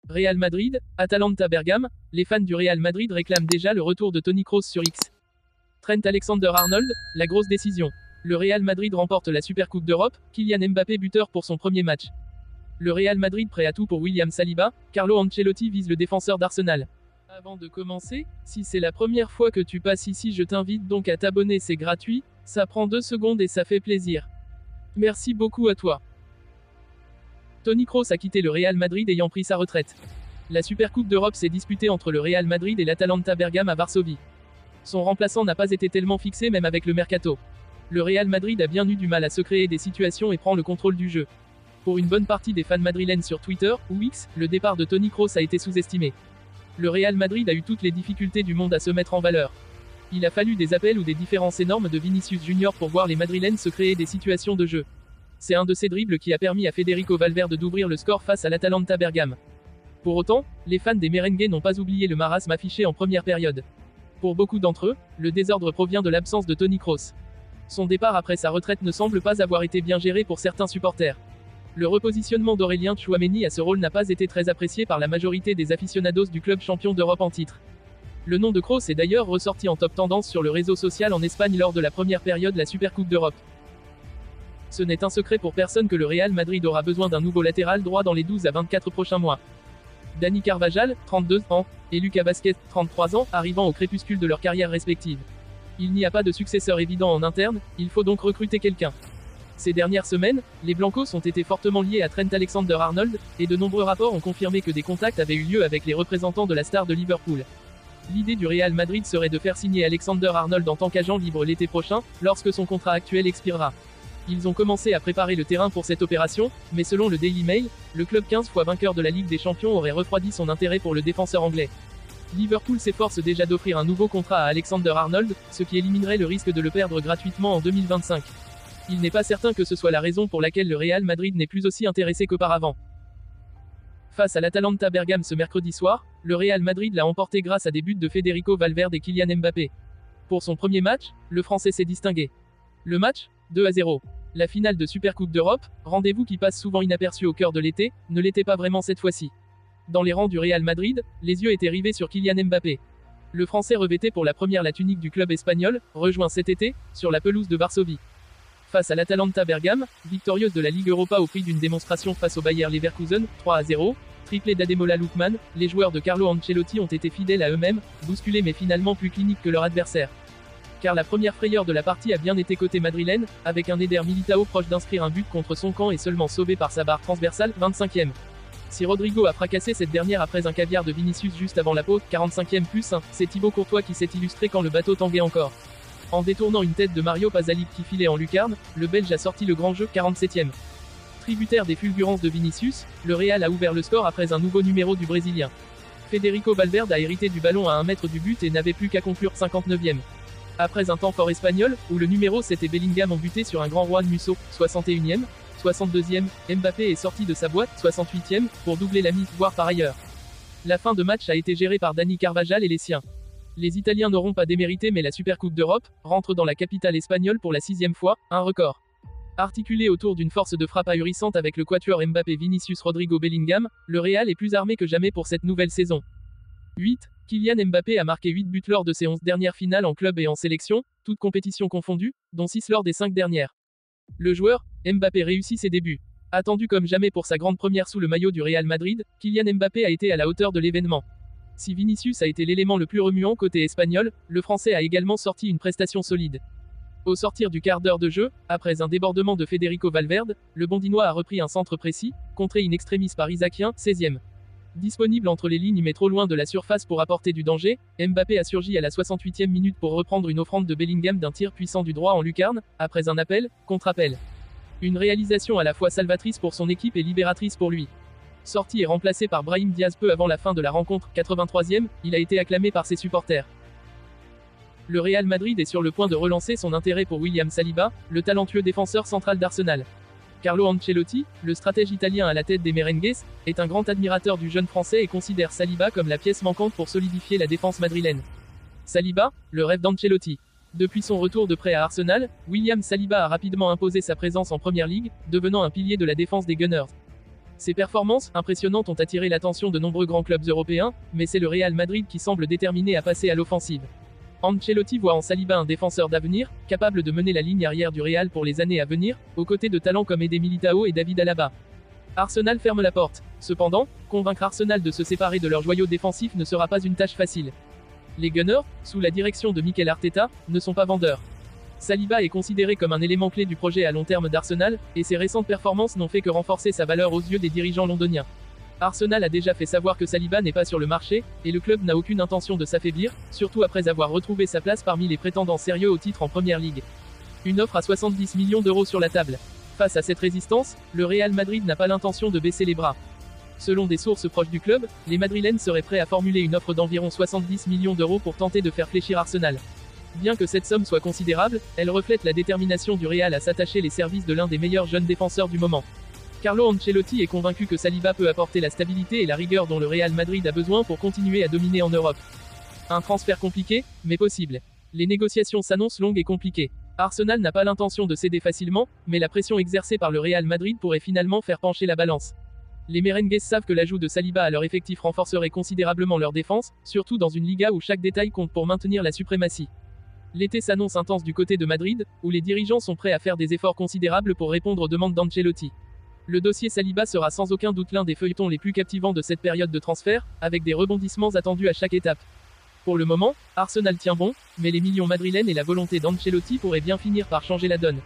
Real Madrid, Atalanta Bergame, les fans du Real Madrid réclament déjà le retour de Toni Kroos sur X. Trent Alexander-Arnold, la grosse décision. Le Real Madrid remporte la Supercoupe d'Europe, Kylian Mbappé buteur pour son premier match. Le Real Madrid prêt à tout pour William Saliba, Carlo Ancelotti vise le défenseur d'Arsenal. Avant de commencer, si c'est la première fois que tu passes ici, je t'invite donc à t'abonner, c'est gratuit, ça prend 2 secondes et ça fait plaisir. Merci beaucoup à toi. Toni Kroos a quitté le Real Madrid ayant pris sa retraite. La Supercoupe d'Europe s'est disputée entre le Real Madrid et l'Atalanta Bergame à Varsovie. Son remplaçant n'a pas été tellement fixé même avec le mercato. Le Real Madrid a bien eu du mal à se créer des situations et prend le contrôle du jeu. Pour une bonne partie des fans madrilènes sur Twitter, ou X, le départ de Toni Kroos a été sous-estimé. Le Real Madrid a eu toutes les difficultés du monde à se mettre en valeur. Il a fallu des appels ou des différences énormes de Vinicius Junior pour voir les madrilènes se créer des situations de jeu. C'est un de ces dribbles qui a permis à Federico Valverde d'ouvrir le score face à l'Atalanta Bergame. Pour autant, les fans des merengues n'ont pas oublié le marasme affiché en première période. Pour beaucoup d'entre eux, le désordre provient de l'absence de Toni Kroos. Son départ après sa retraite ne semble pas avoir été bien géré pour certains supporters. Le repositionnement d'Aurélien Tchouaméni à ce rôle n'a pas été très apprécié par la majorité des aficionados du club champion d'Europe en titre. Le nom de Kroos est d'ailleurs ressorti en top tendance sur le réseau social en Espagne lors de la première période de la Supercoupe d'Europe. Ce n'est un secret pour personne que le Real Madrid aura besoin d'un nouveau latéral droit dans les 12 à 24 prochains mois. Dani Carvajal, 32 ans, et Lucas Vázquez, 33 ans, arrivant au crépuscule de leur carrière respective. Il n'y a pas de successeur évident en interne, il faut donc recruter quelqu'un. Ces dernières semaines, les Blancos ont été fortement liés à Trent Alexander-Arnold, et de nombreux rapports ont confirmé que des contacts avaient eu lieu avec les représentants de la star de Liverpool. L'idée du Real Madrid serait de faire signer Alexander-Arnold en tant qu'agent libre l'été prochain, lorsque son contrat actuel expirera. Ils ont commencé à préparer le terrain pour cette opération, mais selon le Daily Mail, le club 15 fois vainqueur de la Ligue des Champions aurait refroidi son intérêt pour le défenseur anglais. Liverpool s'efforce déjà d'offrir un nouveau contrat à Alexander-Arnold, ce qui éliminerait le risque de le perdre gratuitement en 2025. Il n'est pas certain que ce soit la raison pour laquelle le Real Madrid n'est plus aussi intéressé qu'auparavant. Face à l'Atalanta Bergame ce mercredi soir, le Real Madrid l'a emporté grâce à des buts de Federico Valverde et Kylian Mbappé. Pour son premier match, le Français s'est distingué. Le match, 2-0. La finale de Supercoupe d'Europe, rendez-vous qui passe souvent inaperçu au cœur de l'été, ne l'était pas vraiment cette fois-ci. Dans les rangs du Real Madrid, les yeux étaient rivés sur Kylian Mbappé. Le Français revêtait pour la première la tunique du club espagnol, rejoint cet été, sur la pelouse de Varsovie. Face à l'Atalanta Bergame, victorieuse de la Ligue Europa au prix d'une démonstration face au Bayer Leverkusen, 3-0, triplé d'Ademola Lookman, les joueurs de Carlo Ancelotti ont été fidèles à eux-mêmes, bousculés mais finalement plus cliniques que leur adversaire. Car la première frayeur de la partie a bien été côté madrilène, avec un Eder Militao proche d'inscrire un but contre son camp et seulement sauvé par sa barre transversale, 25e. Si Rodrigo a fracassé cette dernière après un caviar de Vinicius juste avant la pause, 45e plus 1, c'est Thibaut Courtois qui s'est illustré quand le bateau tanguait encore. En détournant une tête de Mario Pasalic qui filait en lucarne, le Belge a sorti le grand jeu, 47e. Tributaire des fulgurances de Vinicius, le Real a ouvert le score après un nouveau numéro du Brésilien. Federico Valverde a hérité du ballon à 1 mètre du but et n'avait plus qu'à conclure, 59e. Après un temps fort espagnol, où le numéro 7 et Bellingham ont buté sur un grand Juan Musso, 61e, 62e, Mbappé est sorti de sa boîte, 68e, pour doubler la mise, voire par ailleurs. La fin de match a été gérée par Dani Carvajal et les siens. Les Italiens n'auront pas démérité mais la Supercoupe d'Europe rentre dans la capitale espagnole pour la 6e fois, un record. Articulé autour d'une force de frappe ahurissante avec le quatuor Mbappé Vinicius Rodrigo Bellingham, le Real est plus armé que jamais pour cette nouvelle saison. 8. Kylian Mbappé a marqué 8 buts lors de ses 11 dernières finales en club et en sélection, toutes compétitions confondues, dont 6 lors des 5 dernières. Le joueur, Mbappé réussit ses débuts. Attendu comme jamais pour sa grande première sous le maillot du Real Madrid, Kylian Mbappé a été à la hauteur de l'événement. Si Vinicius a été l'élément le plus remuant côté espagnol, le Français a également sorti une prestation solide. Au sortir du quart d'heure de jeu, après un débordement de Federico Valverde, le Bondinois a repris un centre précis, contré in extremis par Isaacien, 16e. Disponible entre les lignes mais trop loin de la surface pour apporter du danger, Mbappé a surgi à la 68e minute pour reprendre une offrande de Bellingham d'un tir puissant du droit en lucarne, après un appel, contre-appel. Une réalisation à la fois salvatrice pour son équipe et libératrice pour lui. Sorti et remplacé par Brahim Diaz peu avant la fin de la rencontre, 83e, il a été acclamé par ses supporters. Le Real Madrid est sur le point de relancer son intérêt pour William Saliba, le talentueux défenseur central d'Arsenal. Carlo Ancelotti, le stratège italien à la tête des merengues, est un grand admirateur du jeune français et considère Saliba comme la pièce manquante pour solidifier la défense madrilène. Saliba, le rêve d'Ancelotti. Depuis son retour de prêt à Arsenal, William Saliba a rapidement imposé sa présence en Première Ligue, devenant un pilier de la défense des Gunners. Ses performances impressionnantes ont attiré l'attention de nombreux grands clubs européens, mais c'est le Real Madrid qui semble déterminé à passer à l'offensive. Ancelotti voit en Saliba un défenseur d'avenir, capable de mener la ligne arrière du Real pour les années à venir, aux côtés de talents comme Eder Militao et David Alaba. Arsenal ferme la porte. Cependant, convaincre Arsenal de se séparer de leur joyau défensif ne sera pas une tâche facile. Les Gunners, sous la direction de Mikel Arteta, ne sont pas vendeurs. Saliba est considéré comme un élément clé du projet à long terme d'Arsenal, et ses récentes performances n'ont fait que renforcer sa valeur aux yeux des dirigeants londoniens. Arsenal a déjà fait savoir que Saliba n'est pas sur le marché, et le club n'a aucune intention de s'affaiblir, surtout après avoir retrouvé sa place parmi les prétendants sérieux au titre en Première Ligue. Une offre à 70 millions d'euros sur la table. Face à cette résistance, le Real Madrid n'a pas l'intention de baisser les bras. Selon des sources proches du club, les Madrilènes seraient prêts à formuler une offre d'environ 70 millions d'euros pour tenter de faire fléchir Arsenal. Bien que cette somme soit considérable, elle reflète la détermination du Real à s'attacher les services de l'un des meilleurs jeunes défenseurs du moment. Carlo Ancelotti est convaincu que Saliba peut apporter la stabilité et la rigueur dont le Real Madrid a besoin pour continuer à dominer en Europe. Un transfert compliqué, mais possible. Les négociations s'annoncent longues et compliquées. Arsenal n'a pas l'intention de céder facilement, mais la pression exercée par le Real Madrid pourrait finalement faire pencher la balance. Les merengues savent que l'ajout de Saliba à leur effectif renforcerait considérablement leur défense, surtout dans une Liga où chaque détail compte pour maintenir la suprématie. L'été s'annonce intense du côté de Madrid, où les dirigeants sont prêts à faire des efforts considérables pour répondre aux demandes d'Ancelotti. Le dossier Saliba sera sans aucun doute l'un des feuilletons les plus captivants de cette période de transfert, avec des rebondissements attendus à chaque étape. Pour le moment, Arsenal tient bon, mais les millions madrilènes et la volonté d'Ancelotti pourraient bien finir par changer la donne.